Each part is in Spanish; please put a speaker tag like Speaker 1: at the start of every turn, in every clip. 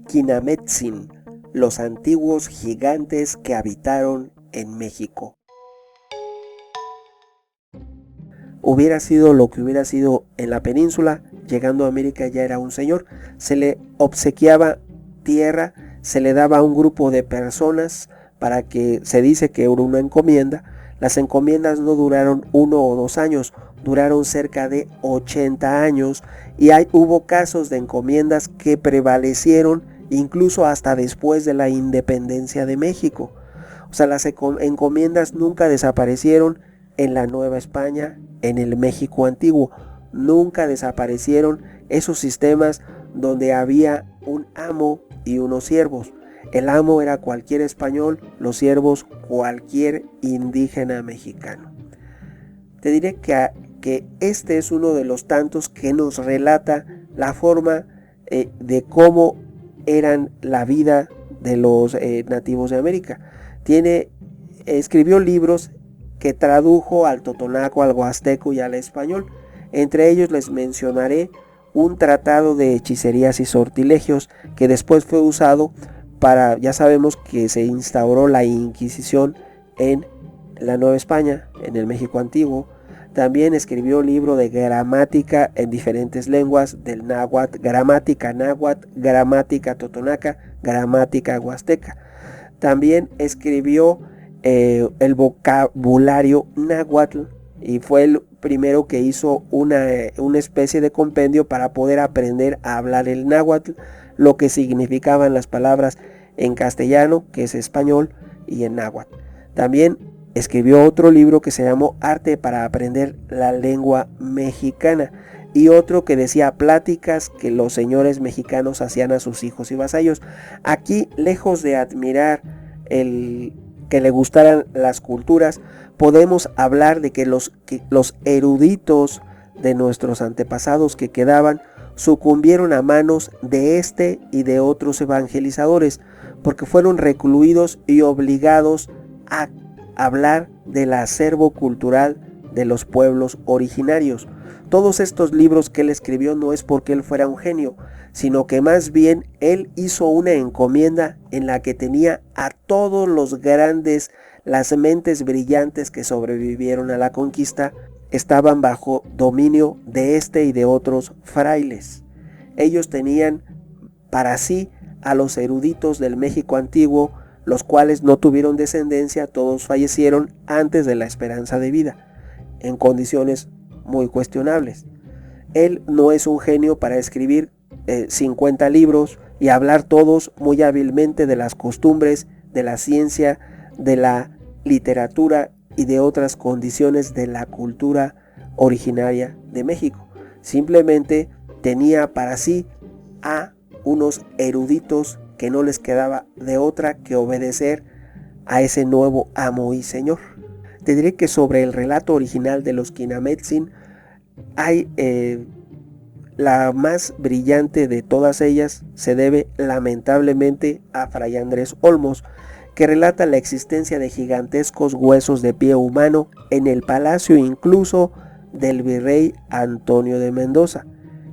Speaker 1: Quinametsin, los antiguos gigantes que habitaron en México. Hubiera sido lo que hubiera sido en la península, llegando a América ya era un señor. Se le obsequiaba tierra, se le daba a un grupo de personas para que, se dice que era una encomienda. Las encomiendas no duraron 1 o 2 años, duraron cerca de 80 años y hubo casos de encomiendas que prevalecieron incluso hasta después de la independencia de México. O sea, las encomiendas nunca desaparecieron en la Nueva España, en el México antiguo. Nunca desaparecieron esos sistemas donde había un amo y unos siervos. El amo era cualquier español, los siervos cualquier indígena mexicano. Te diré que este es uno de los tantos que nos relata la forma de cómo eran la vida de los nativos de América. Escribió libros que tradujo al totonaco, al huasteco y al español. Entre ellos les mencionaré un tratado de hechicerías y sortilegios que después fue usado para, ya sabemos que se instauró la Inquisición en la Nueva España, en el México antiguo. También escribió un libro de gramática en diferentes lenguas, del náhuatl, gramática totonaca, gramática huasteca. También escribió el vocabulario náhuatl y fue el primero que hizo una especie de compendio para poder aprender a hablar el náhuatl, lo que significaban las palabras en castellano, que es español, y en náhuatl. También escribió otro libro que se llamó Arte para aprender la lengua mexicana y otro que decía pláticas que los señores mexicanos hacían a sus hijos y vasallos. Aquí, lejos de admirar que le gustaran las culturas, podemos hablar de que los eruditos de nuestros antepasados que quedaban sucumbieron a manos de este y de otros evangelizadores, porque fueron recluidos y obligados a hablar del acervo cultural de los pueblos originarios. Todos estos libros que él escribió no es porque él fuera un genio, sino que más bien él hizo una encomienda en la que tenía a todos los grandes, las mentes brillantes que sobrevivieron a la conquista, estaban bajo dominio de este y de otros frailes. Ellos tenían para sí a los eruditos del México antiguo, los cuales no tuvieron descendencia, todos fallecieron antes de la esperanza de vida, en condiciones muy cuestionables. Él no es un genio para escribir 50 libros y hablar todos muy hábilmente de las costumbres, de la ciencia, de la literatura y de otras condiciones de la cultura originaria de México. Simplemente tenía para sí a unos eruditos que no les quedaba de otra que obedecer a ese nuevo amo y señor. Te diré que sobre el relato original de los Quinametsin hay la más brillante de todas ellas se debe lamentablemente a Fray Andrés Olmos, que relata la existencia de gigantescos huesos de pie humano en el palacio incluso del virrey Antonio de Mendoza,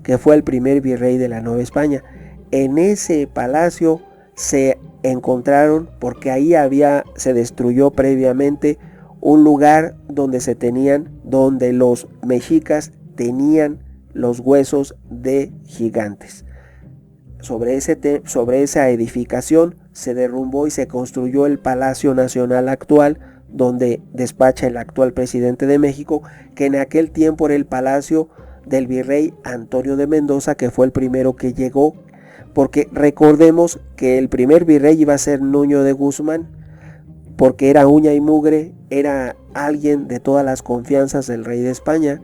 Speaker 1: que fue el primer virrey de la Nueva España. En ese palacio se encontraron, porque ahí se destruyó previamente un lugar donde los mexicas tenían los huesos de gigantes. Sobre esa edificación se derrumbó y se construyó el Palacio Nacional actual, donde despacha el actual presidente de México, que en aquel tiempo era el palacio del virrey Antonio de Mendoza, que fue el primero que llegó, porque recordemos que el primer virrey iba a ser Nuño de Guzmán, porque era uña y mugre, era alguien de todas las confianzas del rey de España.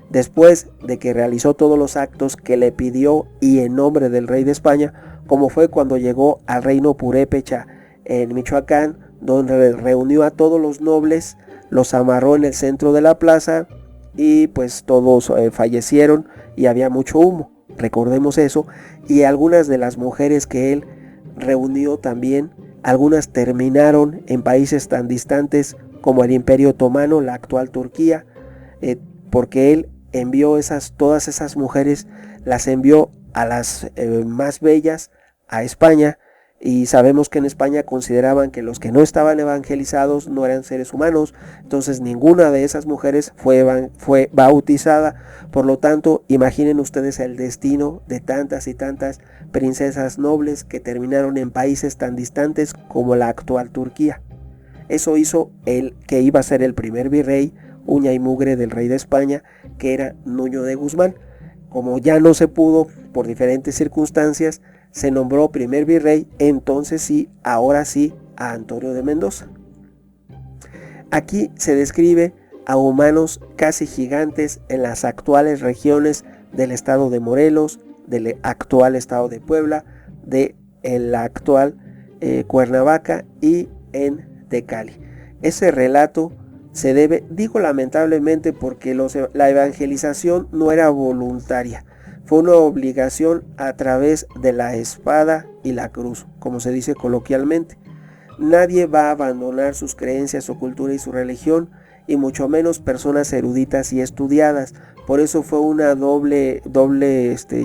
Speaker 1: Después de que realizó todos los actos que le pidió y en nombre del rey de España, como fue cuando llegó al reino purépecha en Michoacán, donde reunió a todos los nobles, los amarró en el centro de la plaza y pues todos fallecieron y había mucho humo, recordemos eso, y algunas de las mujeres que él reunió también, algunas terminaron en países tan distantes como el Imperio Otomano, la actual Turquía, porque él envió todas esas mujeres, las envió a las más bellas a España, y sabemos que en España consideraban que los que no estaban evangelizados no eran seres humanos. Entonces ninguna de esas mujeres fue bautizada. Por lo tanto, imaginen ustedes el destino de tantas y tantas princesas nobles que terminaron en países tan distantes como la actual Turquía. Eso hizo el que iba a ser el primer virrey, uña y mugre del rey de España, que era Nuño de Guzmán. Como ya no se pudo por diferentes circunstancias, se nombró primer virrey, entonces sí, ahora sí, a Antonio de Mendoza. Aquí se describe a humanos casi gigantes en las actuales regiones del estado de Morelos, del actual estado de Puebla, de la actual Cuernavaca y en Tecali. Ese relato se debe, digo lamentablemente, porque la evangelización no era voluntaria. Fue una obligación a través de la espada y la cruz, como se dice coloquialmente. Nadie va a abandonar sus creencias, su cultura y su religión, y mucho menos personas eruditas y estudiadas. Por eso fue una doble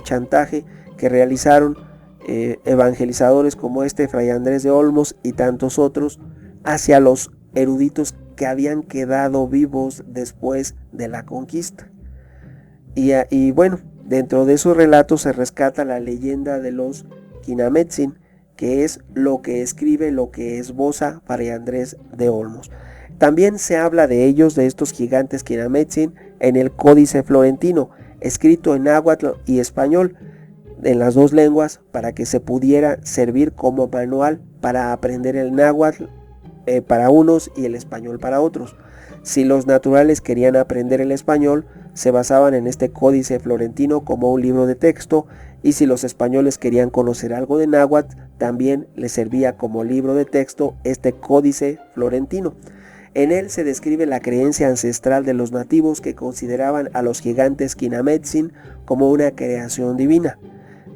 Speaker 1: chantaje que realizaron evangelizadores como Fray Andrés de Olmos y tantos otros hacia los eruditos que habían quedado vivos después de la conquista. Y bueno, dentro de esos relatos se rescata la leyenda de los Quinametsin, que es lo que escribe, lo que esboza Fray Andrés de Olmos. También se habla de ellos, de estos gigantes Quinametsin, en el Códice Florentino, escrito en náhuatl y español, en las dos lenguas, para que se pudiera servir como manual para aprender el náhuatl para unos y el español para otros. Si los naturales querían aprender el español, se basaban en este Códice Florentino como un libro de texto, y si los españoles querían conocer algo de náhuatl, también les servía como libro de texto este Códice Florentino. En él se describe la creencia ancestral de los nativos, que consideraban a los gigantes Quinametsin como una creación divina.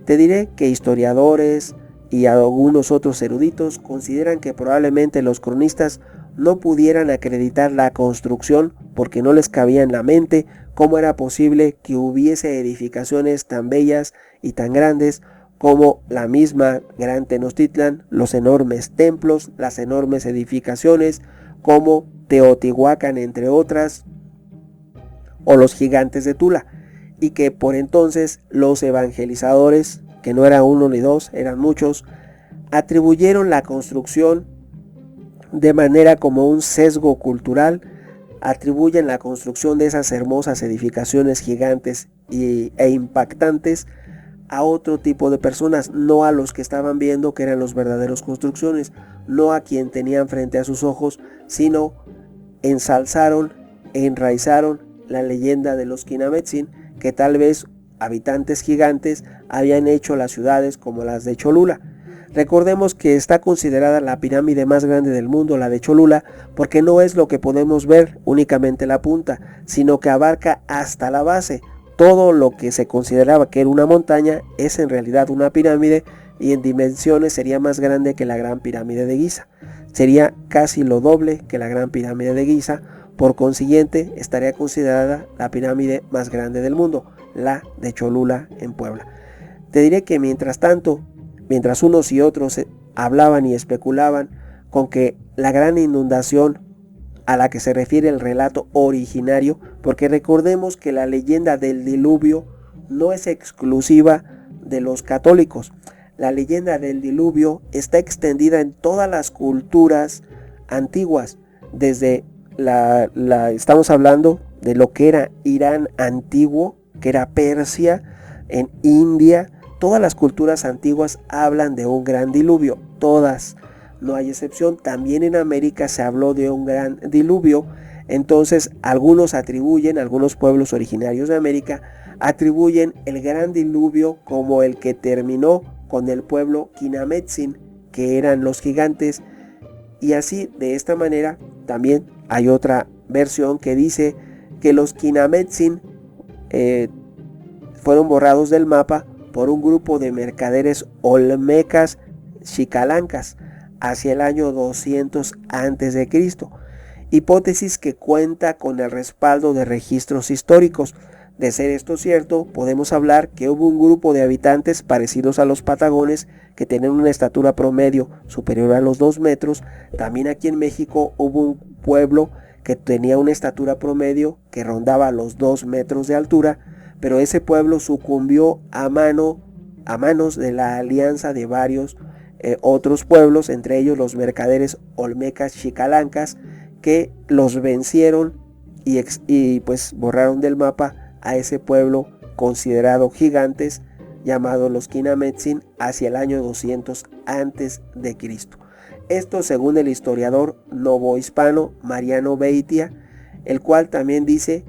Speaker 1: Te diré que historiadores y algunos otros eruditos consideran que probablemente los cronistas no pudieran acreditar la construcción porque no les cabía en la mente cómo era posible que hubiese edificaciones tan bellas y tan grandes como la misma Gran Tenochtitlan, los enormes templos, las enormes edificaciones como Teotihuacán, entre otras, o los gigantes de Tula, y que por entonces los evangelizadores, que no era uno ni dos, eran muchos, atribuyeron la construcción de manera como un sesgo cultural, atribuyen la construcción de esas hermosas edificaciones gigantes e impactantes a otro tipo de personas, no a los que estaban viendo que eran los verdaderos construcciones, no a quien tenían frente a sus ojos, sino ensalzaron e enraizaron la leyenda de los Quinametsin, que tal vez habitantes gigantes habían hecho las ciudades como las de Cholula. Recordemos que está considerada la pirámide más grande del mundo, la de Cholula, porque no es lo que podemos ver únicamente la punta, sino que abarca hasta la base. Todo lo que se consideraba que era una montaña es en realidad una pirámide, y en dimensiones sería más grande que la Gran Pirámide de Giza. Sería casi lo doble que la Gran Pirámide de Giza. Por consiguiente, estaría considerada la pirámide más grande del mundo, la de Cholula en Puebla. Te diré que mientras tanto, mientras unos y otros hablaban y especulaban con que la gran inundación a la que se refiere el relato originario, porque recordemos que la leyenda del diluvio no es exclusiva de los católicos. La leyenda del diluvio está extendida en todas las culturas antiguas, desde estamos hablando de lo que era Irán antiguo, que era Persia, en India. Todas las culturas antiguas hablan de un gran diluvio, todas, no hay excepción. También en América se habló de un gran diluvio. Entonces algunos pueblos originarios de América atribuyen el gran diluvio como el que terminó con el pueblo Quinametsin, que eran los gigantes. Y así, de esta manera, también hay otra versión que dice que los Quinametsin fueron borrados del mapa por un grupo de mercaderes olmecas xicalancas hacia el año 200 a.C., hipótesis que cuenta con el respaldo de registros históricos. De ser esto cierto, podemos hablar que hubo un grupo de habitantes parecidos a los patagones que tenían una estatura promedio superior a los 2 metros. También aquí en México hubo un pueblo que tenía una estatura promedio que rondaba los 2 metros de altura, pero ese pueblo sucumbió a manos de la alianza de varios otros pueblos, entre ellos los mercaderes olmecas xicalancas, que los vencieron y pues borraron del mapa a ese pueblo considerado gigantes, llamado los Quinametsin, hacia el año 200 antes de Cristo. Esto según el historiador novohispano Mariano Beitia, el cual también dice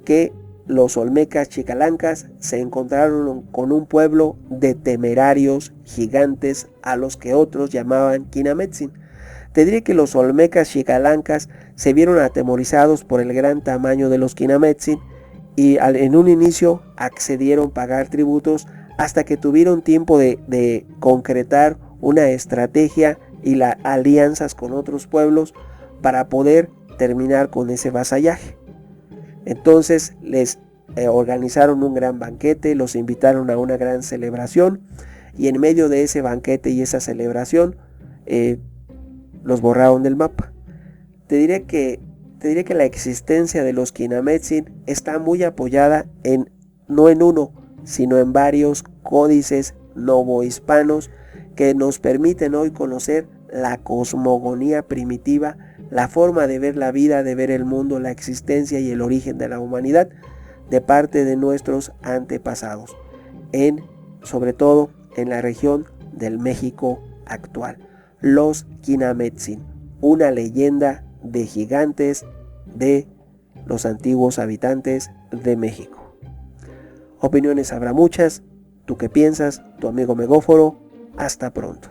Speaker 1: que los olmecas xicalancas se encontraron con un pueblo de temerarios gigantes a los que otros llamaban Quinametsin. Te diré que los olmecas xicalancas se vieron atemorizados por el gran tamaño de los Quinametsin y en un inicio accedieron a pagar tributos hasta que tuvieron tiempo de concretar una estrategia y alianzas con otros pueblos para poder terminar con ese vasallaje. Entonces les organizaron un gran banquete, los invitaron a una gran celebración y en medio de ese banquete y esa celebración los borraron del mapa. Te diré que la existencia de los Quinametsin está muy apoyada no en uno, sino en varios códices novohispanos que nos permiten hoy conocer la cosmogonía primitiva, la forma de ver la vida, de ver el mundo, la existencia y el origen de la humanidad de parte de nuestros antepasados, sobre todo en la región del México actual. Los Quinametsin, una leyenda de gigantes de los antiguos habitantes de México. Opiniones habrá muchas. ¿Tú qué piensas? Tu amigo Megóforo. Hasta pronto.